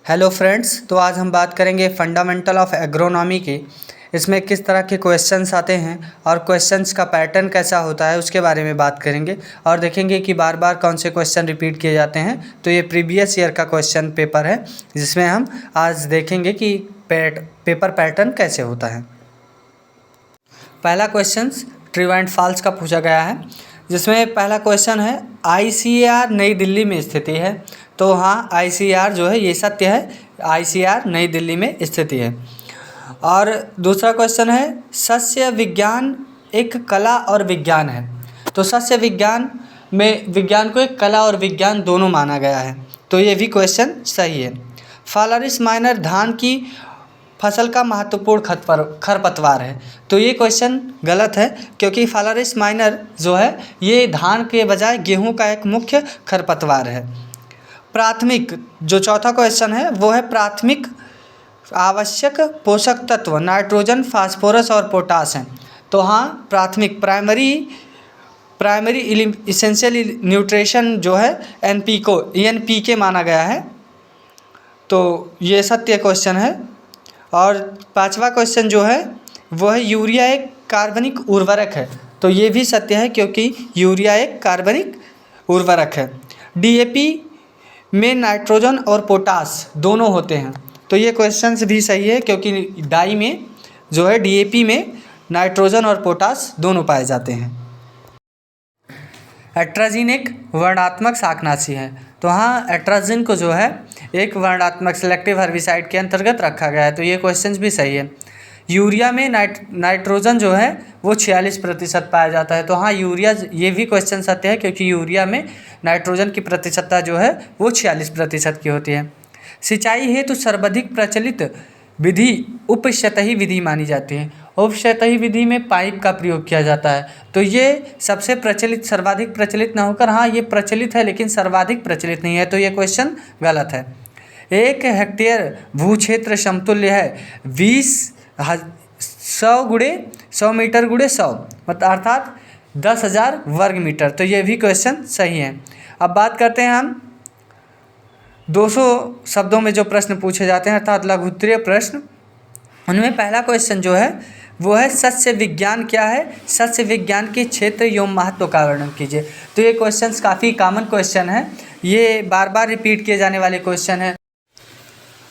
Hello friends, तो आज हम बात करेंगे फंडामेंटल ऑफ एग्रोनॉमी की। इसमें किस तरह के क्वेश्चंस आते हैं और क्वेश्चंस का पैटर्न कैसा होता है उसके बारे में बात करेंगे और देखेंगे कि बार बार कौन से क्वेश्चन रिपीट किए जाते हैं। तो ये प्रीवियस ईयर का क्वेश्चन पेपर है जिसमें हम आज देखेंगे कि पेपर पैटर्न कैसे होता है। पहला क्वेश्चन ट्रू एंड फॉल्स का पूछा गया है, जिसमें पहला क्वेश्चन है ICAR नई दिल्ली में स्थिति है। तो हाँ, ICAR जो है ये सत्य है, ICAR नई दिल्ली में स्थिति है। और दूसरा क्वेश्चन है सस्य विज्ञान एक कला और विज्ञान है। तो सस्य विज्ञान में विज्ञान को एक कला और विज्ञान दोनों माना गया है, तो ये भी क्वेश्चन सही है। फालारिस माइनर धान की फसल का महत्वपूर्ण खरपतवार है। तो ये क्वेश्चन गलत है, क्योंकि फालारिस माइनर जो है ये धान के बजाय गेहूं का एक मुख्य खरपतवार है। प्राथमिक जो चौथा क्वेश्चन है वो है प्राथमिक आवश्यक पोषक तत्व नाइट्रोजन, फास्फोरस और पोटास हैं। तो हाँ, प्राथमिक प्राइमरी इसेंशियल न्यूट्रिशन जो है NPK माना गया है। तो ये सत्य क्वेश्चन है। और पांचवा क्वेश्चन जो है वो है यूरिया एक कार्बनिक उर्वरक है। तो ये भी सत्य है, क्योंकि यूरिया एक कार्बनिक उर्वरक है। DAP में नाइट्रोजन और पोटास दोनों होते हैं। तो ये क्वेश्चन भी सही है, क्योंकि डाई में जो है DAP में नाइट्रोजन और पोटास दोनों पाए जाते हैं। एट्राजीन एक वर्णात्मक शाकनाशी है। तो हाँ, एट्राजीन को जो है एक वर्णात्मक सेलेक्टिव हर्बिसाइड के अंतर्गत रखा गया है। तो ये क्वेश्चन भी सही है। यूरिया में नाइट्रोजन जो है वो 46% पाया जाता है। तो हाँ, यूरिया ये भी क्वेश्चन सत्य है, क्योंकि यूरिया में नाइट्रोजन की प्रतिशतता जो है वो 46% की होती है। सिंचाई हेतु सर्वाधिक प्रचलित विधि उपसतही विधि मानी जाती है। उपसतही विधि में पाइप का प्रयोग किया जाता है। तो ये सबसे प्रचलित, सर्वाधिक प्रचलित ना होकर हाँ ये प्रचलित है, लेकिन सर्वाधिक प्रचलित नहीं है। तो ये क्वेश्चन गलत है। 1 हेक्टेयर भू क्षेत्र समतुल्य है 100 मीटर गुणे 100 मतलब अर्थात 10,000 वर्ग मीटर। तो ये भी क्वेश्चन सही है। अब बात करते हैं हम 200 शब्दों में जो प्रश्न पूछे जाते हैं, अर्थात लघुत्तरीय प्रश्न। उनमें पहला क्वेश्चन जो है वो है सस्य विज्ञान क्या है, सस्य विज्ञान के क्षेत्र एवं महत्व का वर्णन कीजिए। तो ये क्वेश्चंस काफ़ी कॉमन क्वेश्चन है, ये बार बार रिपीट किए जाने वाले क्वेश्चन है।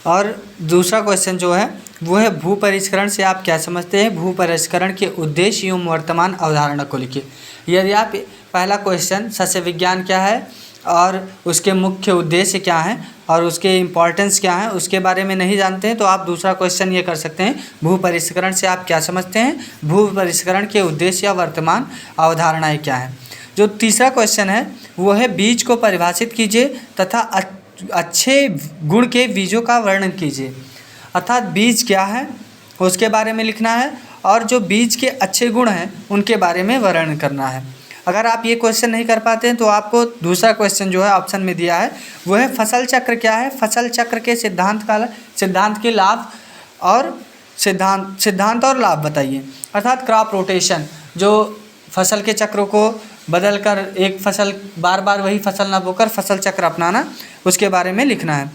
और दूसरा क्वेश्चन जो है वो है भू परिष्करण से आप क्या समझते हैं, भू परिष्करण के उद्देश्य एवं वर्तमान अवधारणा को लिखिए। यदि आप पहला क्वेश्चन सस्य विज्ञान क्या है और उसके मुख्य उद्देश्य क्या हैं और उसके इम्पॉर्टेंस क्या है उसके बारे में नहीं जानते हैं, तो आप दूसरा क्वेश्चन ये कर सकते हैं भू परिष्करण से आप क्या समझते हैं, भू परिष्करण के उद्देश्य या वर्तमान अवधारणाएं क्या हैं। जो तीसरा क्वेश्चन है वो है बीज को परिभाषित कीजिए तथा अच्छे गुण के बीजों का वर्णन कीजिए। अर्थात बीज क्या है उसके बारे में लिखना है और जो बीज के अच्छे गुण हैं उनके बारे में वर्णन करना है। अगर आप ये क्वेश्चन नहीं कर पाते हैं तो आपको दूसरा क्वेश्चन जो है ऑप्शन में दिया है वो है फसल चक्र क्या है, फसल चक्र के सिद्धांत के लाभ और सिद्धांत और लाभ बताइए। अर्थात क्रॉप रोटेशन, जो फसल के चक्रों को बदलकर एक फसल बार बार वही फसल ना बोकर फसल चक्र अपनाना, उसके बारे में लिखना है।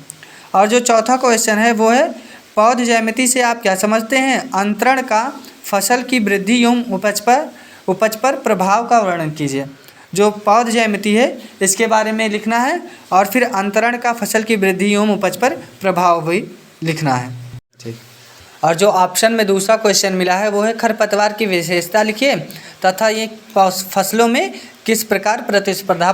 और जो चौथा क्वेश्चन है वो है पौध ज्यामिति से आप क्या समझते हैं, अंतरण का फसल की वृद्धि एवं उपज पर प्रभाव का वर्णन कीजिए। जो पौध ज्यामिति है इसके बारे में लिखना है और फिर अंतरण का फसल की वृद्धि एवं उपज पर प्रभाव भी लिखना है। ठीक। और जो ऑप्शन में दूसरा क्वेश्चन मिला है वो है खरपतवार की विशेषता लिखिए तथा ये फसलों में किस प्रकार प्रतिस्पर्धा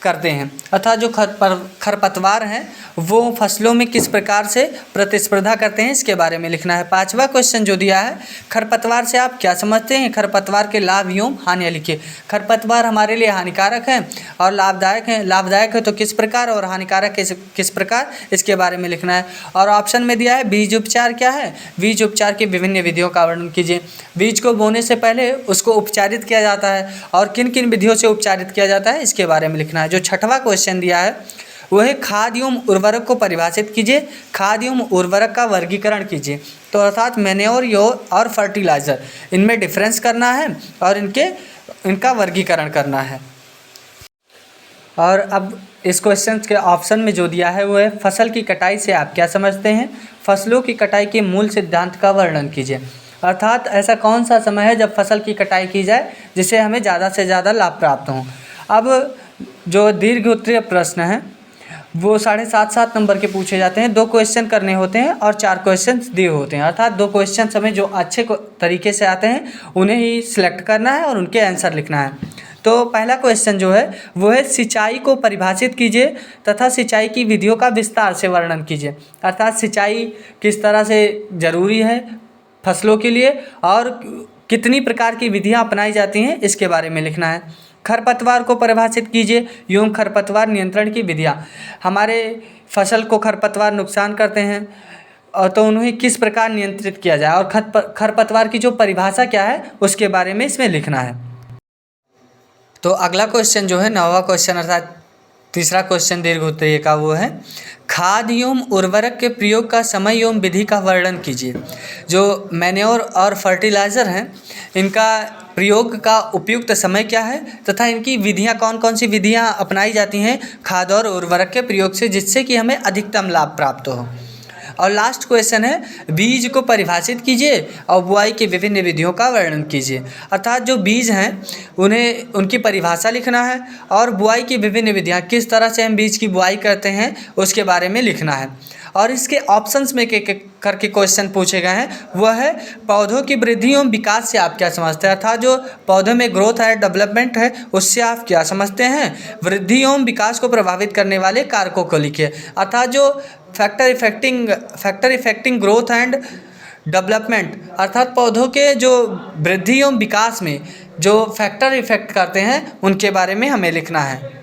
करते हैं। अर्थात जो खरपतवार हैं वो फसलों में किस प्रकार से प्रतिस्पर्धा करते हैं इसके बारे में लिखना है। पांचवा क्वेश्चन जो दिया है खरपतवार से आप क्या समझते हैं, खरपतवार के लाभ एवं हानियाँ लिखिए। खरपतवार हमारे लिए हानिकारक है और लाभदायक है, लाभदायक है तो किस प्रकार और हानिकारक किस प्रकार, इसके बारे में लिखना है। और ऑप्शन में दिया है बीज उपचार क्या है, बीज उपचार की विभिन्न विधियों का वर्णन कीजिए। बीज को बोने से पहले उसको उपचारित किया जाता है और किन किन विधियों से उपचारित किया जाता है इसके बारे में लिखना है। जो छठवां क्वेश्चन दिया है वो है खाद एवं उर्वरक को परिभाषित कीजिए, खाद एवं उर्वरक का वर्गीकरण कीजिए। तो अर्थात मैन्योर और फर्टिलाइज़र, इनमें डिफरेंस करना है और इनका वर्गीकरण करना है। और अब इस क्वेश्चन के ऑप्शन में जो दिया है वो है फसल की कटाई से आप क्या समझते हैं, फसलों की कटाई के मूल सिद्धांत का वर्णन कीजिए। अर्थात ऐसा कौन सा समय है जब फसल की कटाई की जाए जिससे हमें ज़्यादा से ज़्यादा लाभ प्राप्त हो। अब जो दीर्घ उत्तरीय प्रश्न हैं वो 7.5 नंबर के पूछे जाते हैं, 2 क्वेश्चन करने होते हैं और 4 क्वेश्चन दिए होते हैं। अर्थात 2 क्वेश्चन हमें जो अच्छे तरीके से आते हैं उन्हें ही सिलेक्ट करना है और उनके आंसर लिखना है। तो पहला क्वेश्चन जो है वो है सिंचाई को परिभाषित कीजिए तथा सिंचाई की विधियों का विस्तार से वर्णन कीजिए। अर्थात सिंचाई किस तरह से ज़रूरी है फसलों के लिए और कितनी प्रकार की विधियां अपनाई जाती हैं इसके बारे में लिखना है। खरपतवार को परिभाषित कीजिए एवं खरपतवार नियंत्रण की विधियां। हमारे फसल को खरपतवार नुकसान करते हैं और तो उन्हें किस प्रकार नियंत्रित किया जाए और खरपतवार की जो परिभाषा क्या है उसके बारे में इसमें लिखना है। तो अगला क्वेश्चन जो है 9वां क्वेश्चन अर्थात तीसरा क्वेश्चन दीर्घ उत्तरीय का वो है खाद एवं उर्वरक के प्रयोग का समय एवं विधि का वर्णन कीजिए। जो मैन्योर और फर्टिलाइज़र हैं इनका प्रयोग का उपयुक्त समय क्या है तथा इनकी विधियां कौन कौन सी विधियां अपनाई जाती हैं खाद और उर्वरक के प्रयोग से जिससे कि हमें अधिकतम लाभ प्राप्त हो। और लास्ट क्वेश्चन है बीज को परिभाषित कीजिए और बुआई की विभिन्न विधियों का वर्णन कीजिए। अर्थात जो बीज हैं उन्हें उनकी परिभाषा लिखना है और बुआई की विभिन्न विधियां किस तरह से हम बीज की बुआई करते हैं उसके बारे में लिखना है। और इसके ऑप्शंस में करके क्वेश्चन पूछे गए हैं वह है पौधों की वृद्धि एवं विकास से आप क्या समझते हैं। अर्थात जो पौधों में ग्रोथ है डेवलपमेंट है उससे आप क्या समझते हैं। वृद्धि एवं विकास को प्रभावित करने वाले कारकों को लिखिए। अर्थात जो factor affecting growth and development अर्थात पौधों के जो वृद्धि एवं विकास में जो फैक्टर इफेक्ट करते हैं उनके बारे में हमें लिखना है।